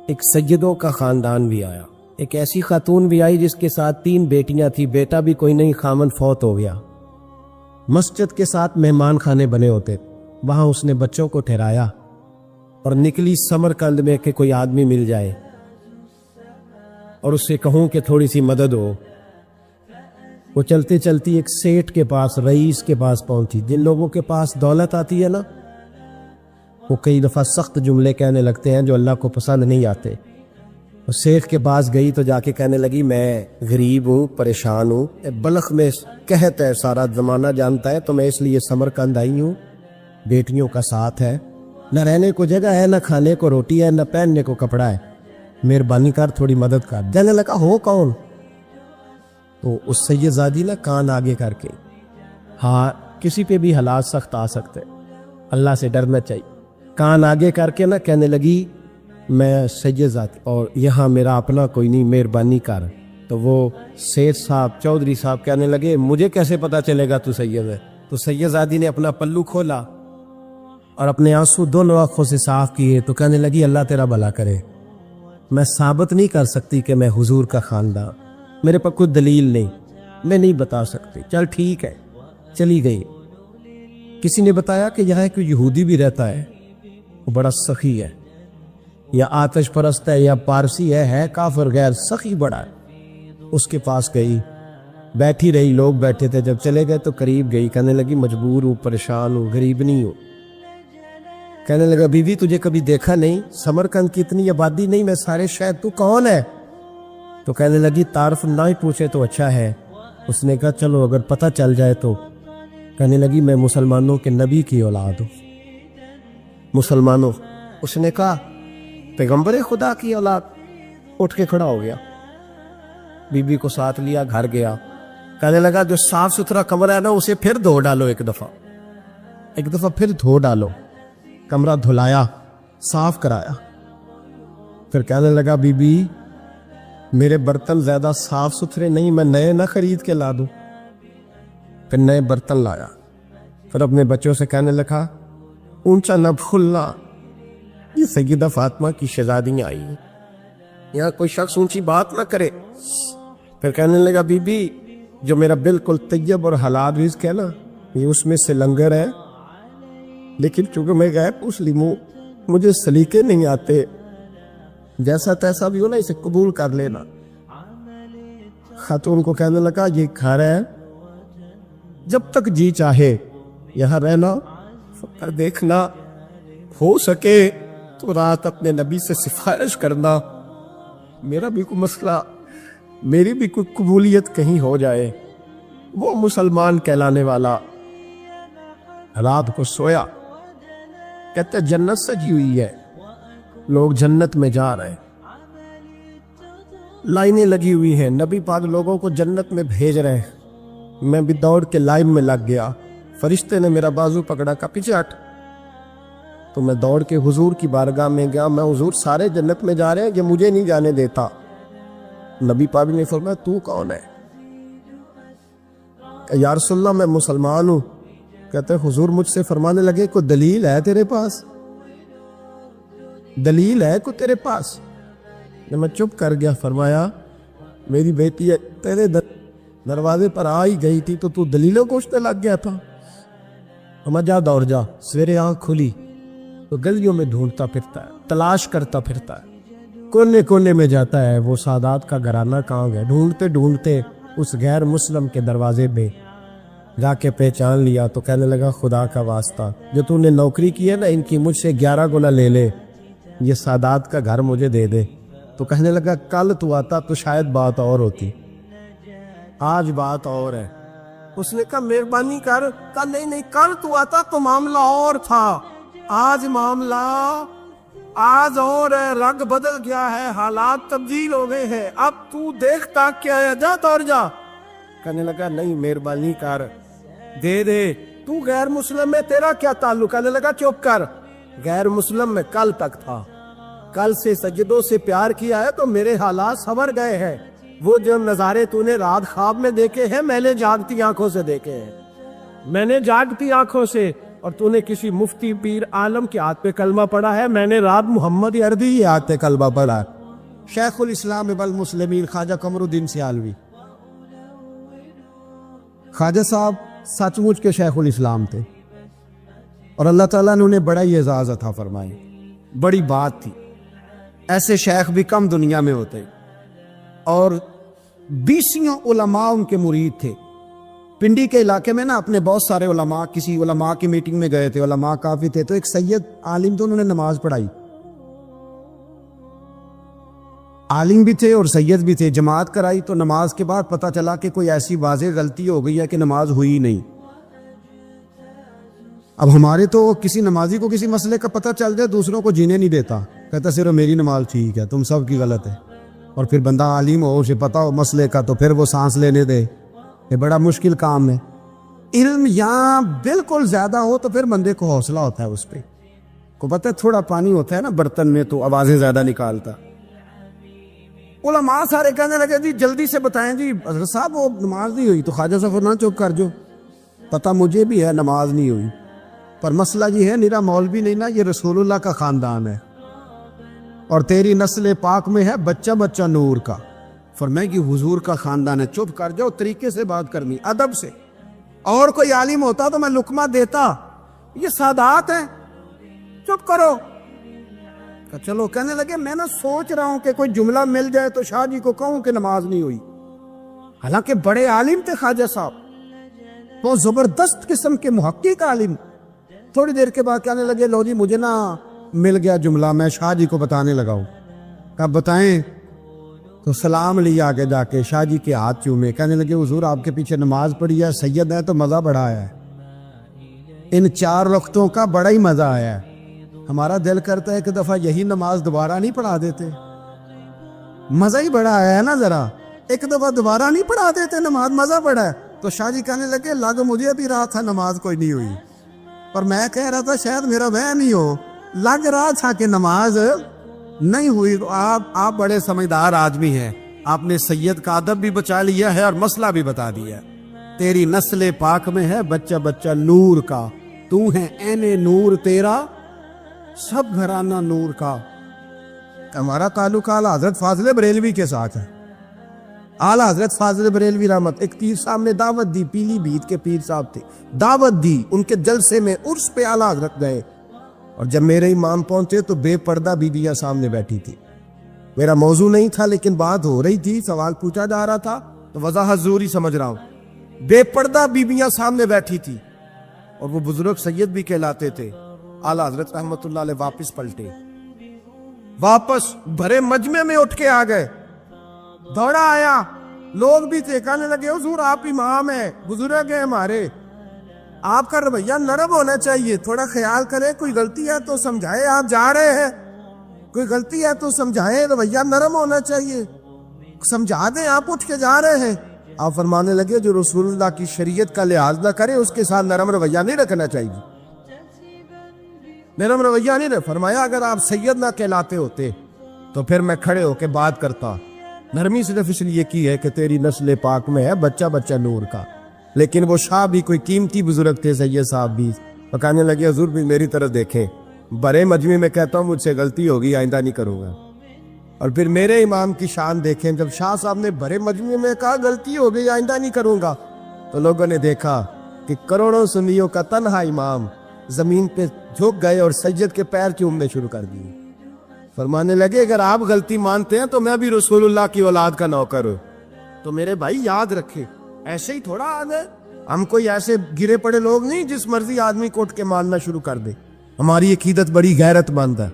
ایک سیدوں کا خاندان بھی آیا، ایک ایسی خاتون بھی آئی جس کے ساتھ 3 بیٹیاں تھیں، بیٹا بھی کوئی نہیں، خامن فوت ہو گیا۔ مسجد کے ساتھ مہمان خانے بنے ہوتے، وہاں اس نے بچوں کو ٹھہرایا اور نکلی سمرقند میں کہ کوئی آدمی مل جائے اور اس سے کہوں کہ تھوڑی سی مدد ہو۔ وہ چلتے چلتی ایک سیٹھ کے پاس، رئیس کے پاس پہنچی۔ جن لوگوں کے پاس دولت آتی ہے نا، وہ کئی دفعہ سخت جملے کہنے لگتے ہیں جو اللہ کو پسند نہیں آتے۔ وہ سیٹھ کے پاس گئی تو جا کے کہنے لگی میں غریب ہوں، پریشان ہوں، بلخ میں قحط ہے، سارا زمانہ جانتا ہے، تو میں اس لیے سمرقند آئی ہوں، بیٹیوں کا ساتھ ہے، نہ رہنے کو جگہ ہے، نہ کھانے کو روٹی ہے، نہ پہننے کو کپڑا ہے، مہربانی کر تھوڑی مدد کر۔ کہنے لگا ہو کون؟ تو اس سید زادی نے کان آگے کر کے، ہاں کسی پہ بھی حالات سخت آ سکتے، اللہ سے ڈرنا چاہیے، کان آگے کر کے نہ کہنے لگی میں سید زادی اور یہاں میرا اپنا کوئی نہیں، مہربانی کر۔ تو وہ سیٹھ صاحب، چودھری صاحب کہنے لگے مجھے کیسے پتا چلے گا تو سید ہے؟ تو سید زادی نے اپنا پلو کھولا اور اپنے آنسو دونوں آنکھوں سے صاف کیے تو کہنے لگی اللہ تیرا بھلا کرے، میں ثابت نہیں کر سکتی کہ میں حضور کا خاندان، میرے پاس کوئی دلیل نہیں، میں نہیں بتا سکتی، چل ٹھیک ہے۔ چلی گئی۔ کسی نے بتایا کہ یہاں کوئی یہودی بھی رہتا ہے، وہ بڑا سخی ہے، یا آتش پرست ہے، یا پارسی ہے کافر غیر، سخی بڑا ہے۔ اس کے پاس گئی، بیٹھی رہی، لوگ بیٹھے تھے، جب چلے گئے تو قریب گئی، کہنے لگی مجبور ہوں، پریشان ہوں، غریب نہیں ہوں۔ کہنے لگا بی بی تجھے کبھی دیکھا نہیں، سمرقند کی اتنی آبادی نہیں، میں سارے شہر، تو کون ہے؟ تو کہنے لگی تعارف نہ ہی پوچھے تو اچھا ہے۔ اس نے کہا چلو اگر پتہ چل جائے تو۔ کہنے لگی میں مسلمانوں کے نبی کی اولاد ہوں۔ مسلمانوں؟ اس نے کہا پیغمبر خدا کی اولاد۔ اٹھ کے کھڑا ہو گیا، بی بی کو ساتھ لیا، گھر گیا، کہنے لگا جو صاف ستھرا کمرہ ہے نا اسے پھر دھو ڈالو، ایک دفعہ پھر دھو ڈالو۔ کمرہ دھلایا، صاف کرایا، پھر کہنے لگا بی بی میرے برتن زیادہ صاف ستھرے نہیں، میں نئے نہ خرید کے لا دوں۔ پھر نئے برتن لایا، پھر اپنے بچوں سے کہنے لگا اونچا نہ بھولنا، یہ سیدہ فاطمہ کی شہزادیاں آئی ہیں، یہاں کوئی شخص اونچی بات نہ کرے۔ پھر کہنے لگا بی بی جو میرا بالکل طیب اور حلال رزق ہے نا، یہ اس میں سے لنگر ہے، لیکن چونکہ میں غیب مسلم ہوں، مجھے سلیقے نہیں آتے، جیسا تیسا بھی ہو نا اسے قبول کر لینا۔ خاتون کو کہنے لگا یہ گھر ہے، جب تک جی چاہے یہاں رہنا، فکر دیکھنا، ہو سکے تو رات اپنے نبی سے سفارش کرنا، میرا بھی کوئی مسئلہ، میری بھی کوئی قبولیت کہیں ہو جائے۔ وہ مسلمان کہلانے والا رات کو سویا، کہتے جنت سجی ہوئی ہے، لوگ جنت میں جا رہے ہیں، لائنیں لگی ہوئی ہیں، نبی پاک لوگوں کو جنت میں بھیج رہے ہیں۔ میں بھی دوڑ کے لائن میں لگ گیا، فرشتے نے میرا بازو پکڑا، کا پیچھے ہٹ، تو میں دوڑ کے حضور کی بارگاہ میں گیا، میں حضور سارے جنت میں جا رہے ہیں، یہ مجھے نہیں جانے دیتا۔ نبی پاک نے فرمایا تو کون ہے؟ کہ یا رسول اللہ میں مسلمان ہوں۔ کہتے حضور مجھ سے فرمانے لگے کوئی دلیل ہے تیرے پاس؟ دلیل ہے کوئی تیرے پاس؟ میں چپ کر گیا، فرمایا میری بیٹی تیرے دروازے پر آ ہی گئی تھی تو دلیلوں کوشنے لگ گیا تھا۔ ہم جا دوڑ جا، سویرے آنکھ کھلی تو گلیوں میں ڈھونڈتا پھرتا ہے، تلاش کرتا پھرتا ہے، کونے کونے میں جاتا ہے وہ سادات کا گھرانہ کہاں گیا، ڈھونڈتے ڈھونڈتے اس غیر مسلم کے دروازے پہ جا کے پہچان لیا تو کہنے لگا خدا کا واسطہ جو تو نے نوکری کی ہے نا ان کی مجھ سے 11 گنا لے لے، یہ سادات کا گھر مجھے دے دے۔ تو کہنے لگا کل تو آتا تو شاید بات اور ہوتی، آج بات اور ہے۔ اس نے کہا مہربانی کر، کہا نہیں کل تو آتا تو معاملہ اور تھا، آج معاملہ آج اور ہے، رنگ بدل گیا ہے، حالات تبدیل ہو گئے ہیں، اب تو دیکھتا کیا ہے، جا تو جا۔ کہنے لگا نہیں مہربانی کر، دے دے، تو غیر مسلم میں تیرا کیا تعلق؟ کہنے لگا چپ کر، غیر مسلم میں کل تک تھا، کل سے سجدوں سے پیار کیا ہے تو میرے حالات سنور گئے ہیں، وہ جو نظارے تو نے رات خواب میں دیکھے ہیں میں نے جاگتی آنکھوں سے دیکھے ہیں، میں نے جاگتی آنکھوں سے، اور تو نے کسی مفتی پیر عالم کے ہاتھ پہ کلمہ پڑھا ہے؟ میں نے رات محمد عربی کے ہاتھ پہ کلمہ پڑھا ہے، شیخ الاسلام ابن المسلمین خواجہ قمر الدین سیالوی۔ خواجہ صاحب سچ مچ کے شیخ الاسلام تھے، اور اللہ تعالیٰ نے انہیں بڑا ہی اعزاز عطا فرمائی، بڑی بات تھی، ایسے شیخ بھی کم دنیا میں ہوتے، اور 20 علماء ان کے مرید تھے۔ پنڈی کے علاقے میں نا اپنے بہت سارے علماء، کسی علماء کی میٹنگ میں گئے تھے، علماء کافی تھے، تو ایک سید عالم تو انہوں نے نماز پڑھائی، عالم بھی تھے اور سید بھی تھے، جماعت کرائی، تو نماز کے بعد پتہ چلا کہ کوئی ایسی واضح غلطی ہو گئی ہے کہ نماز ہوئی نہیں۔ اب ہمارے تو کسی نمازی کو کسی مسئلے کا پتہ چل جائے دوسروں کو جینے نہیں دیتا، کہتا صرف میری نماز ٹھیک ہے، تم سب کی غلط ہے۔ اور پھر بندہ عالم ہو، اسے پتہ ہو مسئلے کا، تو پھر وہ سانس لینے دے، یہ بڑا مشکل کام ہے۔ علم یہاں بالکل زیادہ ہو تو پھر بندے کو حوصلہ ہوتا ہے، اس پہ کو پتہ ہے تھوڑا پانی ہوتا ہے نا برتن میں تو آوازیں زیادہ نکالتا۔ علماء سارے کہنے لگے جی جلدی سے بتائیں جی حضرت صاحب وہ نماز نہیں ہوئی، تو خواجہ صاحب نہ چپ کر جو، پتہ مجھے بھی ہے نماز نہیں ہوئی، پر مسئلہ یہ ہے میرا مولوی نہیں نا، یہ رسول اللہ کا خاندان ہے، اور تیری نسل پاک میں ہے بچہ بچہ نور کا۔ فرمایا کہ حضور کا خاندان ہے، چپ کر جاؤ، طریقے سے بات کرنی، ادب سے۔ اور کوئی عالم ہوتا تو میں لقمہ دیتا، یہ سادات ہیں، چپ کرو۔ چلو کہنے لگے میں نا سوچ رہا ہوں کہ کوئی جملہ مل جائے تو شاہ جی کو کہوں کہ نماز نہیں ہوئی، حالانکہ بڑے عالم تھے خواجہ صاحب، تو زبردست قسم کے محقق عالم۔ تھوڑی دیر کے بعد کہنے لگے لو جی مجھے نا مل گیا جملہ، میں شاہ جی کو بتانے لگا ہوں۔ کب بتائیں؟ تو سلام لیا آگے جا کے، شاہ جی کے ہاتھ چومے، کہنے لگے حضور آپ کے پیچھے نماز پڑھی ہے، سید ہے تو مزہ بڑا آیا ہے، ان 4 وقتوں کا بڑا ہی مزہ آیا ہے، ہمارا دل کرتا ہے کہ دفعہ یہی نماز دوبارہ نہیں پڑھا دیتے، مزہ ہی بڑا آیا ہے نا، ذرا ایک دفعہ دوبارہ نہیں پڑھا دیتے نماز، مزہ بڑا ہے۔ تو شاہ جی کہنے لگے لگ مجھے بھی رہا تھا نماز کوئی نہیں ہوئی، پر میں کہہ رہا تھا شاید میرا وہم نہیں ہو، لگ رہا تھا کہ نماز نہیں ہوئی۔ تو آپ بڑے سمجھدار آدمی ہیں، آپ نے سید کا ادب بھی بچا لیا ہے اور مسئلہ بھی بتا دیا ہے۔ تیری نسل پاک میں ہے بچہ بچہ نور کا، تو ہے عین نور تیرا سب گھرانہ نور کا۔ ہمارا تعلق اعلیٰ حضرت فاضل بریلوی کے ساتھ ہے، اعلیٰ حضرت فاضل بریلوی رحمت۔ ایک پیر صاحب نے دعوت دی، پیلی بھیت کے پیر صاحب تھے، دعوت دی، ان کے جلسے میں عرس پہ اعلیٰ حضرت گئے، اور جب میرے امام پہنچے تو بے پردہ بیویاں سامنے بیٹھی تھی۔ میرا موضوع نہیں تھا لیکن بات ہو رہی تھی، سوال پوچھا جا رہا تھا تو وضاحت ضروری سمجھ رہا ہوں۔ بے پردہ بیویاں سامنے بیٹھی تھی، اور وہ بزرگ سید بھی کہلاتے تھے۔ اعلیٰ حضرت رحمت اللہ علیہ واپس پلٹے، واپس بھرے مجمع میں اٹھ کے آ گئے، دوڑا آیا، لوگ بھی تھے، کہنے لگے حضور آپ امام ہیں، بزرگ ہیں ہمارے، آپ کا رویہ نرم ہونا چاہیے، تھوڑا خیال کریں، کوئی غلطی ہے تو سمجھائے، آپ جا رہے ہیں، کوئی غلطی ہے تو سمجھائیں، رویہ نرم ہونا چاہیے، سمجھا دیں، آپ اٹھ کے جا رہے ہیں۔ آپ فرمانے لگے جو رسول اللہ کی شریعت کا لحاظ نہ کرے اس کے ساتھ نرم رویہ نہیں رکھنا چاہیے، نرم رویہ نہیں رکھ۔ فرمایا اگر آپ سید نہ کہلاتے ہوتے تو پھر میں کھڑے ہو کے بات کرتا، نرمی صرف اس لیے کی ہے کہ تیری نسل پاک میں ہے بچہ بچہ نور کا۔ لیکن وہ شاہ بھی کوئی قیمتی بزرگ تھے، سید صاحب بھی، وہ کہنے لگے حضور بھی میری طرف دیکھیں، بڑے مجمع میں کہتا ہوں مجھ سے غلطی ہوگی، آئندہ نہیں کروں گا، اور پھر میرے امام کی شان دیکھیں، جب شاہ صاحب نے بڑے مجمع میں کہا غلطی ہو گئی آئندہ نہیں کروں گا، تو لوگوں نے دیکھا کہ کروڑوں سنیوں کا تنہا امام زمین پہ جھک گئے اور سید کے پیر چومنے شروع کر دیے۔ فرمانے لگے اگر آپ غلطی مانتے ہیں تو میں بھی رسول اللہ کی اولاد کا نوکر ہوں، تو میرے بھائی یاد رکھے ایسے ہی تھوڑا آد ہے، ہم کوئی ایسے گرے پڑے لوگ نہیں جس مرضی آدمی کو اٹھ کے ماننا شروع کر دے۔ ہماری عقیدت بڑی غیرت مند ہے،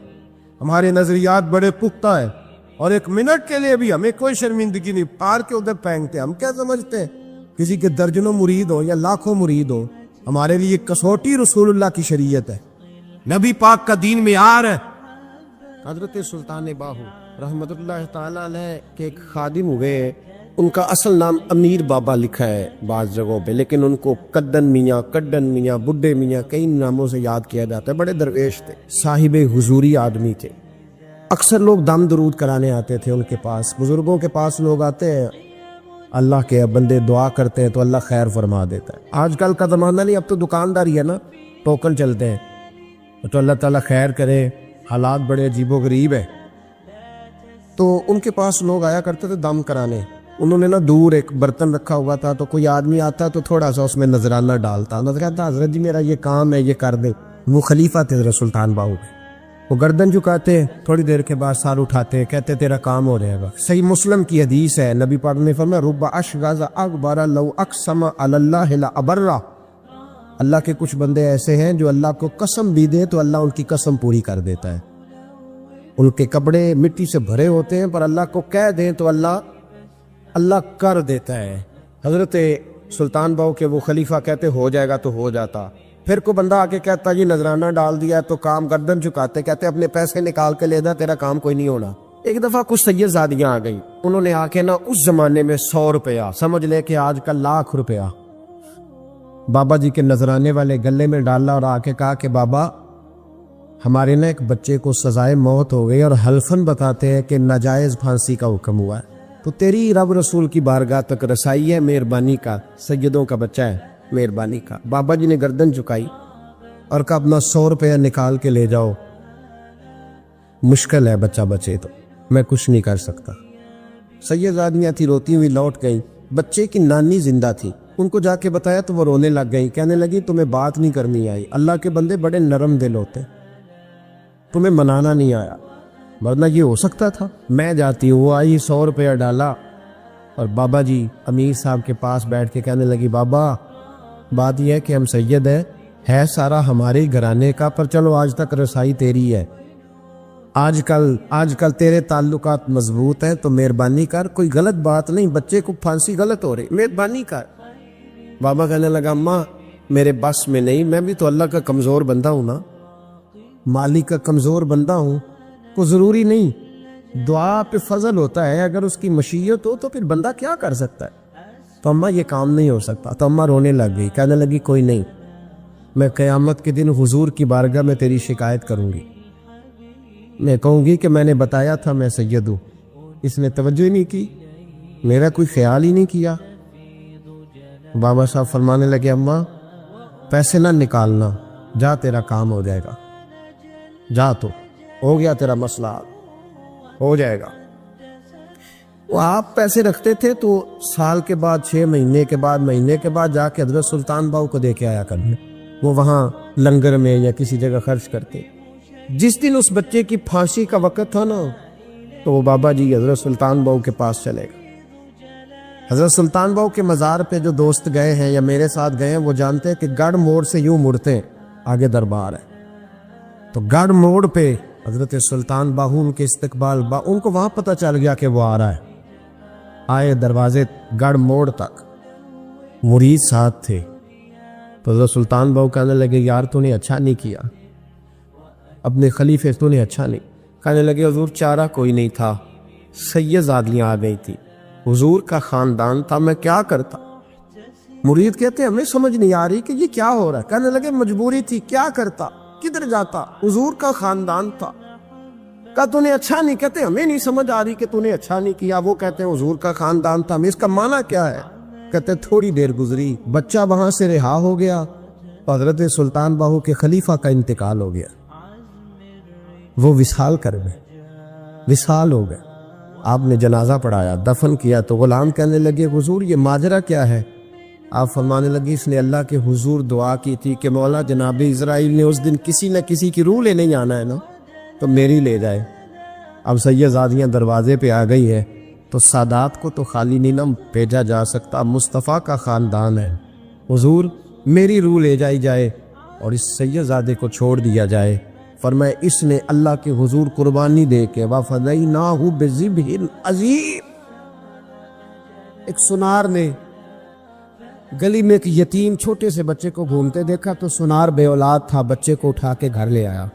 ہمارے نظریات بڑے پختہ ہیں، اور ایک منٹ کے لیے بھی ہمیں کوئی شرمندگی نہیں، پار کے ادھر پھینکتے۔ ہم کیا سمجھتے ہیں کسی کے درجنوں مرید ہو یا لاکھوں مرید ہو، ہمارے لیے کسوٹی رسول اللہ کی شریعت ہے، نبی پاک کا دین معیار ہے۔ حضرت سلطان باہو رحمت اللہ تعالی علیہ کے ایک خادم ہوئے، ان کا اصل نام امیر بابا لکھا ہے بعض جگہوں پہ، لیکن ان کو کڈن میاں، کڈن میاں، بڈھے میاں کئی ناموں سے یاد کیا جاتا ہے۔ بڑے درویش تھے، صاحب حضوری آدمی تھے، اکثر لوگ دم درود کرانے آتے تھے ان کے پاس۔ بزرگوں کے پاس لوگ آتے ہیں، اللہ کے بندے دعا کرتے ہیں تو اللہ خیر فرما دیتا ہے۔ آج کل کا زمانہ نہیں، اب تو دکانداری ہے نا، ٹوکن چلتے ہیں، تو اللہ تعالیٰ خیر کرے، حالات بڑے عجیب و غریب ہے۔ تو ان کے پاس لوگ آیا کرتے تھے دم کرانے، انہوں نے نا دور ایک برتن رکھا ہوا تھا، تو کوئی آدمی آتا تو تھوڑا سا اس میں نذرانہ ڈالتا، نذرانہ حضرت جی میرا یہ کام ہے، یہ کر دیں۔ وہ خلیفہ تھے حضرت سلطان باہو کے، وہ گردن جھکاتے، تھوڑی دیر کے بعد سار اٹھاتے، کہتے تیرا کام ہو جائے گا۔ صحیح مسلم کی حدیث ہے، نبی پاک نے فرمایا رب اشغاز اکبر لو اقسم علی اللہ لابرہ، اللہ کے کچھ بندے ایسے ہیں جو اللہ کو قسم بھی دے تو اللہ ان کی قسم پوری کر دیتا ہے۔ ان کے کپڑے مٹی سے بھرے ہوتے ہیں، پر اللہ کو کہہ دیں تو اللہ کر دیتا ہے۔ حضرت سلطان باہو کے وہ خلیفہ کہتے ہو جائے گا تو ہو جاتا۔ پھر کوئی بندہ آ کے کہتا جی نذرانہ ڈال دیا تو کام، گردن جھکاتے، کہتے اپنے پیسے نکال کے لے دا، تیرا کام کوئی نہیں ہونا۔ ایک دفعہ کچھ سید زادیاں آ گئیں، انہوں نے آ کے نا اس زمانے میں 100 روپیہ سمجھ لے کہ آج کل لاکھ روپیہ بابا جی کے نذرانے والے گلے میں ڈالا اور آ کے کہا کہ بابا ہمارے نا ایک بچے کو سزائے موت ہو گئی اور حلفاً بتاتے ہیں کہ ناجائز پھانسی کا حکم ہوا ہے، تو تیری رب رسول کی بارگاہ تک رسائی ہے، مہربانی کا، سیدوں کا بچہ ہے، مہربانی کا۔ بابا جی نے گردن جھکائی اور کہا اپنا 100 روپیہ نکال کے لے جاؤ، مشکل ہے بچہ بچے تو میں کچھ نہیں کر سکتا۔ سید آدمیاں تھی روتی ہوئی لوٹ گئیں، بچے کی نانی زندہ تھی، ان کو جا کے بتایا تو وہ رونے لگ گئی، کہنے لگی تمہیں بات نہیں کرنی آئی، اللہ کے بندے بڑے نرم دل ہوتے، تمہیں منانا نہیں آیا، ورنہ یہ ہو سکتا تھا۔ میں جاتی ہوں، وہ آئی 100 روپیہ ڈالا اور بابا جی امیر صاحب کے پاس بیٹھ کے کہنے لگی بابا بات یہ ہے کہ ہم سید ہے سارا ہمارے گھرانے کا، پر چلو آج تک رسائی تیری ہے، آج کل تیرے تعلقات مضبوط ہیں تو مہربانی کر، کوئی غلط بات نہیں، بچے کو پھانسی غلط ہو رہی، مہربانی کر۔ بابا کہنے لگا اماں میرے بس میں نہیں، میں بھی تو اللہ کا کمزور بندہ ہوں نا، مالک کا کمزور بندہ ہوں، کو ضروری نہیں، دعا پہ فضل ہوتا ہے، اگر اس کی مشیت ہو تو پھر بندہ کیا کر سکتا ہے۔ تو اماں یہ کام نہیں ہو سکتا، تو اماں رونے لگ گئی، کہنے لگی کوئی نہیں، میں قیامت کے دن حضور کی بارگاہ میں تیری شکایت کروں گی، میں کہوں گی کہ میں نے بتایا تھا میں سید ہوں، اس نے توجہ ہی نہیں کی، میرا کوئی خیال ہی نہیں کیا۔ بابا صاحب فرمانے لگے اماں پیسے نہ نکالنا، جا تیرا کام ہو جائے گا، جا تو ہو گیا تیرا مسئلہ ہو جائے گا۔ وہ آپ پیسے رکھتے تھے تو سال کے بعد 6 مہینے کے بعد مہینے کے بعد جا کے حضرت سلطان باہو کو دے کے آیا کرنے، وہ وہاں لنگر میں یا کسی جگہ خرچ کرتے۔ جس دن اس بچے کی پھانسی کا وقت تھا نا تو وہ بابا جی حضرت سلطان باہو کے پاس چلے گئے۔ حضرت سلطان باہو کے مزار پہ جو دوست گئے ہیں یا میرے ساتھ گئے ہیں وہ جانتے ہیں کہ گڑھ موڑ سے یوں مڑتے ہیں، آگے دربار ہے، تو گڑھ موڑ پہ حضرت سلطان باہو ان کے استقبال ان کو وہاں پتہ چل گیا کہ وہ آ رہا ہے، آئے دروازے گڑھ موڑ تک، مرید ساتھ تھے، تو حضرت سلطان باہو کہنے لگے یار تو نے اچھا نہیں کیا، اپنے خلیفے تو نے اچھا نہیں، کہنے لگے حضور چارہ کوئی نہیں تھا، سید زادیاں آ گئی تھی، حضور کا خاندان تھا، میں کیا کرتا۔ مرید کہتے ہمیں سمجھ نہیں آ رہی کہ یہ کیا ہو رہا ہے، کہنے لگے مجبوری تھی، کیا کرتا، کدھر جاتا، حضور کا خاندان تھا، کہا تو نے اچھا نہیں، کہتے ہمیں نہیں سمجھ آ رہی کہ تو نے اچھا نہیں کیا، وہ کہتے ہیں حضور کا خاندان تھا، اس کا معنی کیا ہے، کہتے تھوڑی دیر گزری بچہ وہاں سے رہا ہو گیا، حضرت سلطان باہو کے خلیفہ کا انتقال ہو گیا، وہ وصال کر گئے، وصال ہو گئے، آپ نے جنازہ پڑھایا، دفن کیا، تو غلام کہنے لگے حضور یہ ماجرا کیا ہے، آپ فرمانے لگی اس نے اللہ کے حضور دعا کی تھی کہ مولا جناب اسرائیل نے اس دن کسی نہ کسی کی روح لے نہیں آنا ہے نا، تو میری لے جائے۔ اب سید زادیاں دروازے پہ آ گئی ہے تو سادات کو تو خالی نہیں نہ بھیجا جا سکتا، مصطفیٰ کا خاندان ہے، حضور میری روح لے جائی جائے اور اس سید زادے کو چھوڑ دیا جائے۔ فرمایا اس نے اللہ کے حضور قربانی دے کے وَفَدَيْنَاهُ بِذِبْحٍ عَظِيمٍ، ایک سنار نے گلی میں ایک یتیم چھوٹے سے بچے کو گھومتے دیکھا تو سنار بے اولاد تھا، بچے کو اٹھا کے گھر لے آیا،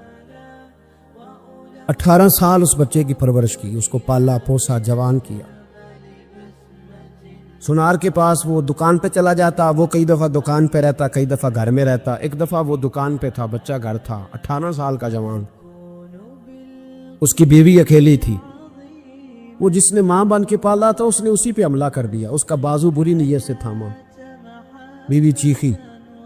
18 سال اس بچے کی پرورش کی، اس کو پالا پوسا جوان کیا۔ سنار کے پاس وہ دکان پہ چلا جاتا، وہ کئی دفعہ دکان پہ رہتا، کئی دفعہ گھر میں رہتا، ایک دفعہ وہ دکان پہ تھا، بچہ گھر تھا، 18 سال کا جوان، اس کی بیوی اکیلی تھی، وہ جس نے ماں بن کے پالا تھا اس نے اسی پہ حملہ کر دیا، اس کا بازو بری نیت سے تھاما، بیوی چیخی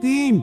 3,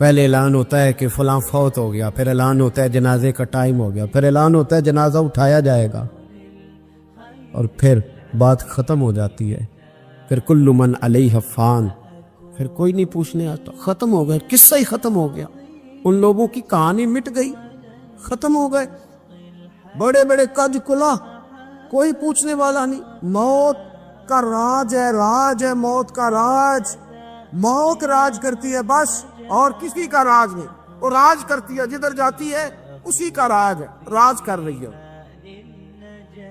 پہلے اعلان ہوتا ہے کہ فلاں فوت ہو گیا، پھر اعلان ہوتا ہے جنازے کا ٹائم ہو گیا، پھر اعلان ہوتا ہے جنازہ اٹھایا جائے گا، اور پھر بات ختم ہو جاتی ہے. پھر کل من علیہ فان، پھر کوئی نہیں پوچھنے آتا. ختم ہو گئے، قصہ ہی ختم ہو گیا. ان لوگوں کی کہانی مٹ گئی، ختم ہو گئے. بڑے بڑے کج کلا، کوئی پوچھنے والا نہیں. موت کا راج ہے، راج ہے موت کا راج. موت راج کرتی ہے بس، اور کسی کا راج نہیں. وہ راج کرتی ہے، جدھر جاتی ہے اسی کا راج ہے، راج کر رہی ہے.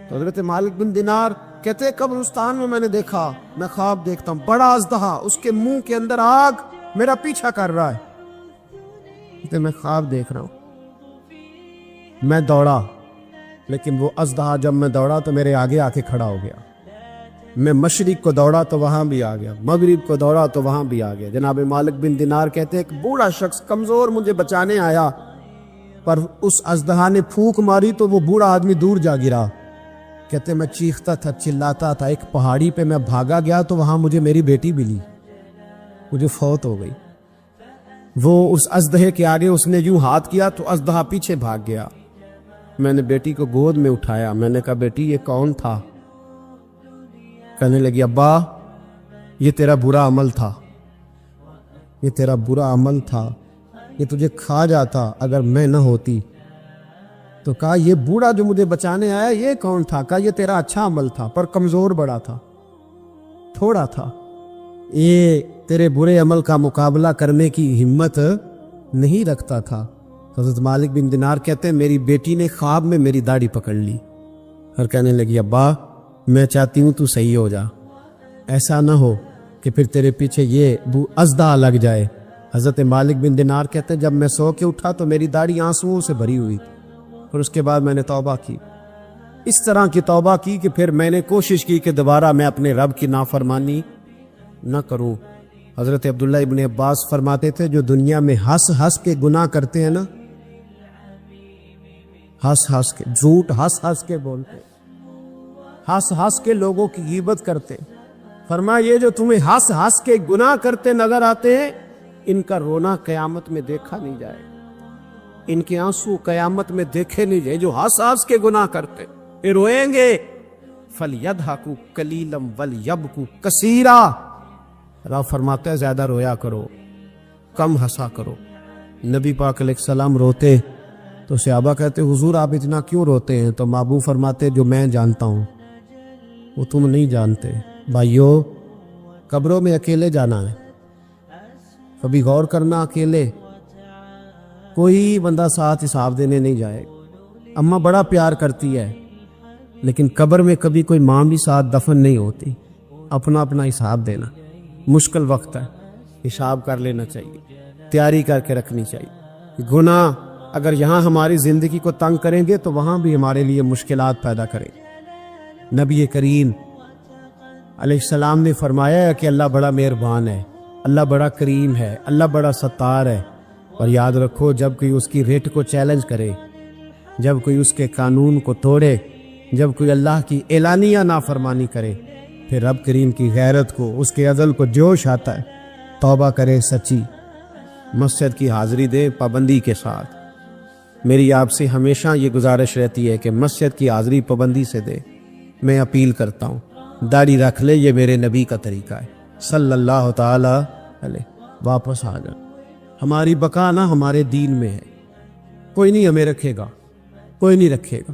تو حضرت مالک بن دینار کہتے ہیں قبرستان میں میں نے دیکھا، میں خواب دیکھتا ہوں، بڑا اژدہا، اس کے منہ کے اندر آگ میرا پیچھا کر رہا ہے. کہتے میں خواب دیکھ رہا ہوں. میں دوڑا، لیکن وہ اژدہا جب میں دوڑا تو میرے آگے آ کے کھڑا ہو گیا. میں مشرق کو دوڑا تو وہاں بھی آ گیا، مغرب کو دوڑا تو وہاں بھی آ گیا. جناب مالک بن دینار کہتے ہیں ایک بوڑھا شخص کمزور مجھے بچانے آیا، پر اس اژدہا نے پھونک ماری تو وہ بوڑھا آدمی دور جا گرا. کہتے میں چیختا تھا، چلاتا تھا. ایک پہاڑی پہ میں بھاگا گیا تو وہاں مجھے میری بیٹی ملی، مجھے فوت ہو گئی. وہ اس اژدہے کے آگے اس نے یوں ہاتھ کیا تو اژدہا پیچھے بھاگ گیا. میں نے بیٹی کو گود میں اٹھایا، میں نے کہا بیٹی یہ کون تھا؟ کہنے لگی ابا یہ تیرا برا عمل تھا، یہ تیرا برا عمل تھا، یہ تجھے کھا جاتا اگر میں نہ ہوتی. تو کہا یہ بوڑھا جو مجھے بچانے آیا یہ کون تھا؟ کہا یہ تیرا اچھا عمل تھا، پر کمزور بڑا تھا، تھوڑا تھا، یہ تیرے برے عمل کا مقابلہ کرنے کی ہمت نہیں رکھتا تھا. حضرت مالک بن دینار کہتے ہیں میری بیٹی نے خواب میں میری داڑھی پکڑ لی اور کہنے لگی ابا میں چاہتی ہوں تو صحیح ہو جا، ایسا نہ ہو کہ پھر تیرے پیچھے یہ اژدہا لگ جائے. حضرت مالک بن دینار کہتے ہیں جب میں سو کے اٹھا تو میری داڑھی آنسوؤں سے بھری ہوئی تھی، اور اس کے بعد میں نے توبہ کی. اس طرح کی توبہ کی کہ پھر میں نے کوشش کی کہ دوبارہ میں اپنے رب کی نافرمانی نہ کروں. حضرت عبداللہ ابن عباس فرماتے تھے جو دنیا میں ہنس ہنس کے گناہ کرتے ہیں نا، ہنس ہنس کے جھوٹ ہنس ہنس کے بولتے، ہنس ہنس کے لوگوں کی غیبت کرتے، فرمایا یہ جو تمہیں ہنس ہنس کے گناہ کرتے نظر آتے ہیں ان کا رونا قیامت میں دیکھا نہیں جائے، ان کے آنسو قیامت میں دیکھے نہیں جائے. جو ہنس ہنس کے گناہ کرتے یہ روئیں گے. فَلْيَضْحَكُوا قَلِيلًا وَلْيَبْكُوا كَثِيرًا. رب فرماتا ہے زیادہ رویا کرو، کم ہنسا کرو. نبی پاک علیہ السلام روتے تو صحابہ کہتے حضور آپ اتنا کیوں روتے ہیں؟ تو محبوب فرماتے جو میں جانتا ہوں وہ تم نہیں جانتے. بھائیو قبروں میں اکیلے جانا ہے، کبھی غور کرنا، اکیلے کوئی بندہ ساتھ حساب دینے نہیں جائے. اماں بڑا پیار کرتی ہے لیکن قبر میں کبھی کوئی ماں بھی ساتھ دفن نہیں ہوتی. اپنا اپنا حساب دینا مشکل وقت ہے، حساب کر لینا چاہیے، تیاری کر کے رکھنی چاہیے. گناہ اگر یہاں ہماری زندگی کو تنگ کریں گے تو وہاں بھی ہمارے لیے مشکلات پیدا کریں. نبی کریم علیہ السلام نے فرمایا ہے کہ اللہ بڑا مہربان ہے، اللہ بڑا کریم ہے، اللہ بڑا ستار ہے. اور یاد رکھو جب کوئی اس کی ریٹ کو چیلنج کرے، جب کوئی اس کے قانون کو توڑے، جب کوئی اللہ کی اعلانیہ نافرمانی کرے، پھر رب کریم کی غیرت کو، اس کے عدل کو جوش آتا ہے. توبہ کرے سچی، مسجد کی حاضری دے پابندی کے ساتھ. میری آپ سے ہمیشہ یہ گزارش رہتی ہے کہ مسجد کی حاضری پابندی سے دے. میں اپیل کرتا ہوں داڑھی رکھ لے، یہ میرے نبی کا طریقہ ہے صلی اللہ تعالی علیہ. واپس آ جا، ہماری بقا نہ ہمارے دین میں ہے. کوئی نہیں ہمیں رکھے گا، کوئی نہیں رکھے گا،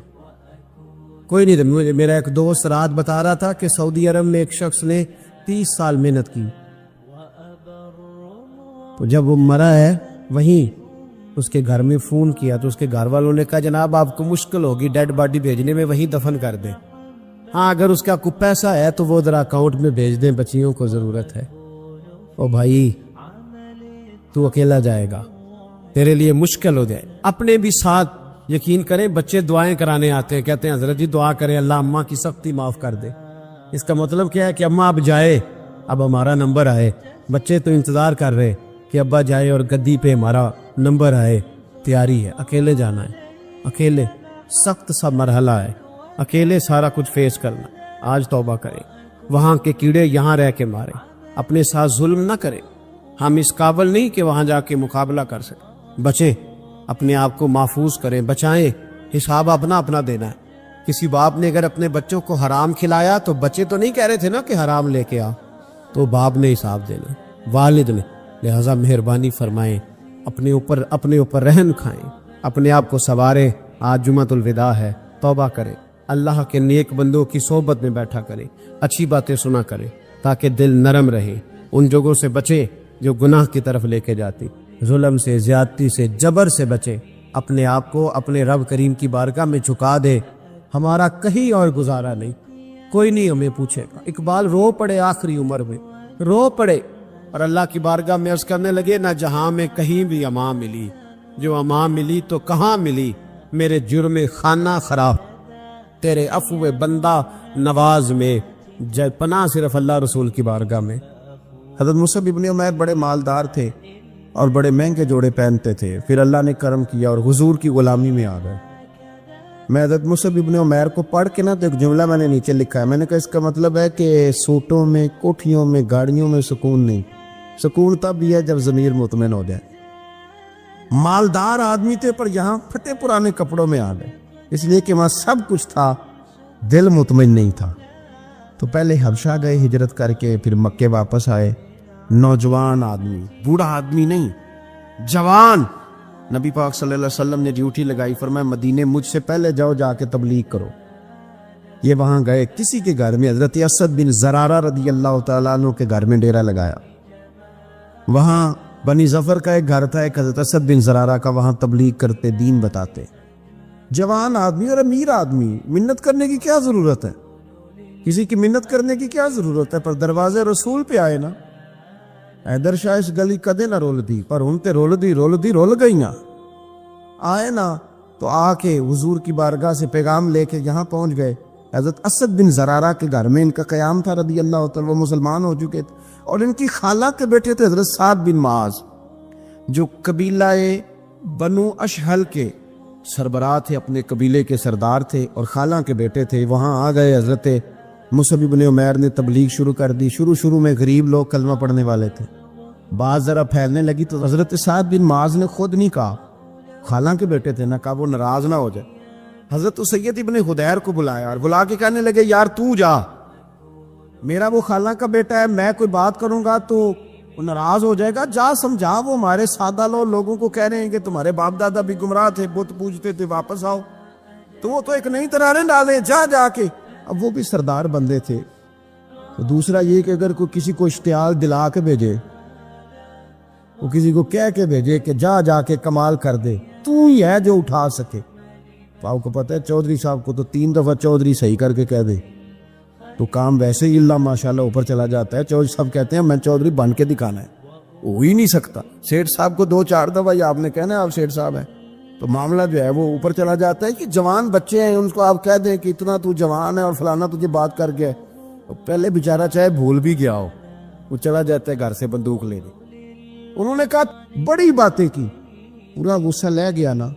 کوئی نہیں. میرا ایک دوست رات بتا رہا تھا کہ سعودی عرب میں ایک شخص نے 30 سال محنت کی، تو جب وہ مرا ہے وہیں اس کے گھر میں فون کیا تو اس کے گھر والوں نے کہا جناب آپ کو مشکل ہوگی ڈیڈ باڈی بھیجنے میں، وہیں دفن کر دیں. ہاں اگر اس کا کوئی پیسہ ہے تو وہ ذرا اکاؤنٹ میں بھیج دیں، بچیوں کو ضرورت ہے. او بھائی تو اکیلا جائے گا، تیرے لیے مشکل ہو جائے. اپنے بھی ساتھ یقین کریں، بچے دعائیں کرانے آتے ہیں، کہتے ہیں حضرت جی دعا کریں اللہ اماں کی سختی معاف کر دے. اس کا مطلب کیا ہے کہ اماں اب جائے، اب ہمارا نمبر آئے. بچے تو انتظار کر رہے کہ ابا جائے اور گدی پہ ہمارا نمبر آئے. تیاری ہے، اکیلے جانا ہے، اکیلے سخت سا مرحلہ ہے، اکیلے سارا کچھ فیس کرنا. آج توبہ کریں، وہاں کے کیڑے یہاں رہ کے مارے، اپنے ساتھ ظلم نہ کریں. ہم اس قابل نہیں کہ وہاں جا کے مقابلہ کر سکیں. بچیں، اپنے آپ کو محفوظ کریں، بچائیں. حساب اپنا اپنا دینا ہے. کسی باپ نے اگر اپنے بچوں کو حرام کھلایا تو بچے تو نہیں کہہ رہے تھے نا کہ حرام لے کے آ، تو باپ نے حساب دینا، والد نے. لہذا مہربانی فرمائیں، اپنے اوپر رحم کھائیں، اپنے آپ کو سنواریں. آج جمعۃ الوداع ہے، توبہ کریں، اللہ کے نیک بندوں کی صحبت میں بیٹھا کریں، اچھی باتیں سنا کریں تاکہ دل نرم رہے. ان جگہوں سے بچیں جو گناہ کی طرف لے کے جاتی. ظلم سے، زیادتی سے، جبر سے بچیں. اپنے آپ کو اپنے رب کریم کی بارگاہ میں جھکا دے. ہمارا کہیں اور گزارا نہیں، کوئی نہیں ہمیں پوچھے گا. اقبال رو پڑے آخری عمر میں، رو پڑے اور اللہ کی بارگاہ میں عرض کرنے لگے، نہ جہاں میں کہیں بھی امان ملی، جو امان ملی تو کہاں ملی، میرے جرم خانہ خراب، تیرے عفو بندہ نواز میں، پناہ صرف اللہ رسول کی بارگاہ میں. حضرت مصعب ابن عمیر بڑے مالدار تھے اور بڑے مہنگے جوڑے پہنتے تھے. پھر اللہ نے کرم کیا اور حضور کی غلامی میں آ گئے. میں حضرت مصعب ابن عمیر کو پڑھ کے نا تو ایک جملہ میں نے نیچے لکھا ہے. میں نے کہا اس کا مطلب ہے کہ سوٹوں میں، کوٹھیوں میں، گاڑیوں میں سکون نہیں. سکون تب بھی ہے جب ضمیر مطمئن ہو جائے. مالدار آدمی تھے پر یہاں پھٹے پرانے کپڑوں میں آ گئے، اس لیے کہ وہاں سب کچھ تھا، دل مطمئن نہیں تھا. تو پہلے حبشہ گئے ہجرت کر کے، پھر مکے واپس آئے. نوجوان آدمی، بوڑھا آدمی نہیں، جوان. نبی پاک صلی اللہ علیہ وسلم نے ڈیوٹی لگائی، فرمایا مدینے مجھ سے پہلے جاؤ، جا کے تبلیغ کرو. یہ وہاں گئے کسی کے گھر میں، حضرت اسد بن زرارہ رضی اللہ تعالیٰ عنہ کے گھر میں ڈیرا لگایا. وہاں بنی ظفر کا ایک گھر تھا، ایک حضرت اسد بن زرارہ کا، وہاں تبلیغ کرتے، دین بتاتے. جوان آدمی اور امیر آدمی، منت کرنے کی کیا ضرورت ہے؟ کسی کی منت کرنے کی کیا ضرورت ہے؟ پر دروازے رسول پہ آئے نا. حیدر شاہ اس گلی کدے نہ رول دی، پر ان تے رول گئی نا. آئے نا تو آ کے حضور کی بارگاہ سے پیغام لے کے یہاں پہنچ گئے. حضرت اسد بن زرارہ کے گھر میں ان کا قیام تھا رضی اللہ تعالیٰ. وہ مسلمان ہو چکے تھے اور ان کی خالہ کے بیٹے تھے حضرت سعد بن معاذ، جو قبیلہ بنو اشہل کے سربراہ تھے، اپنے قبیلے کے سردار تھے اور خالہ کے بیٹے تھے. وہاں آ گئے. حضرت مصعب بن عمیر نے تبلیغ شروع کر دی. شروع میں غریب لوگ کلمہ پڑھنے والے تھے، بات ذرا پھیلنے لگی تو حضرت سعد بن معاذ نے خود نہیں کہا، خالہ کے بیٹے تھے نا، کہا وہ ناراض نہ ہو جائے. حضرت سید ابن حدیر کو بلایا اور بلا کے کہنے لگے، یار تو جا، میرا وہ خالہ کا بیٹا ہے، میں کوئی بات کروں گا تو وہ ناراض ہو جائے گا، جا سمجھا. وہ ہمارے سادہ لوگوں کو کہہ رہے ہیں کہ تمہارے باپ دادا بھی گمراہ تھے، بت پوجتے تھے، واپس آؤ. تو وہ تو ایک نئی طرح ڈالے، جا کے. اب وہ بھی سردار بندے تھے. دوسرا یہ کہ اگر کوئی کسی کو اشتعال دلا کے بھیجے، وہ کسی کو کہہ کے بھیجے کہ جا کے کمال کر دے، تو ہی ہے جو اٹھا سکے. تو آپ کو پتہ ہے چودھری صاحب کو تو 3 دفعہ چودھری صحیح کر کے کہہ دے تو کام ویسے ہی اللہ ماشاءاللہ اوپر چلا جاتا ہے. چودھری صاحب کہتے ہیں میں چودھری بن کے دکھانا ہے، ہو ہی نہیں سکتا. سیٹھ صاحب کو 2-4 دفعہ یہ آپ نے کہنا ہے آپ سیٹھ صاحب ہیں تو معاملہ جو ہے وہ اوپر چلا جاتا ہے. کہ جوان بچے ہیں ان کو آپ کہہ دیں کہ اتنا تو جوان ہے اور فلانا تجھے بات کر گیا، پہلے بیچارہ چاہے بھول بھی گیا ہو، وہ چلا جاتا ہے گھر سے بندوق لینے. انہوں نے کہا بڑی باتیں کی، پورا غصہ لے گیا نا.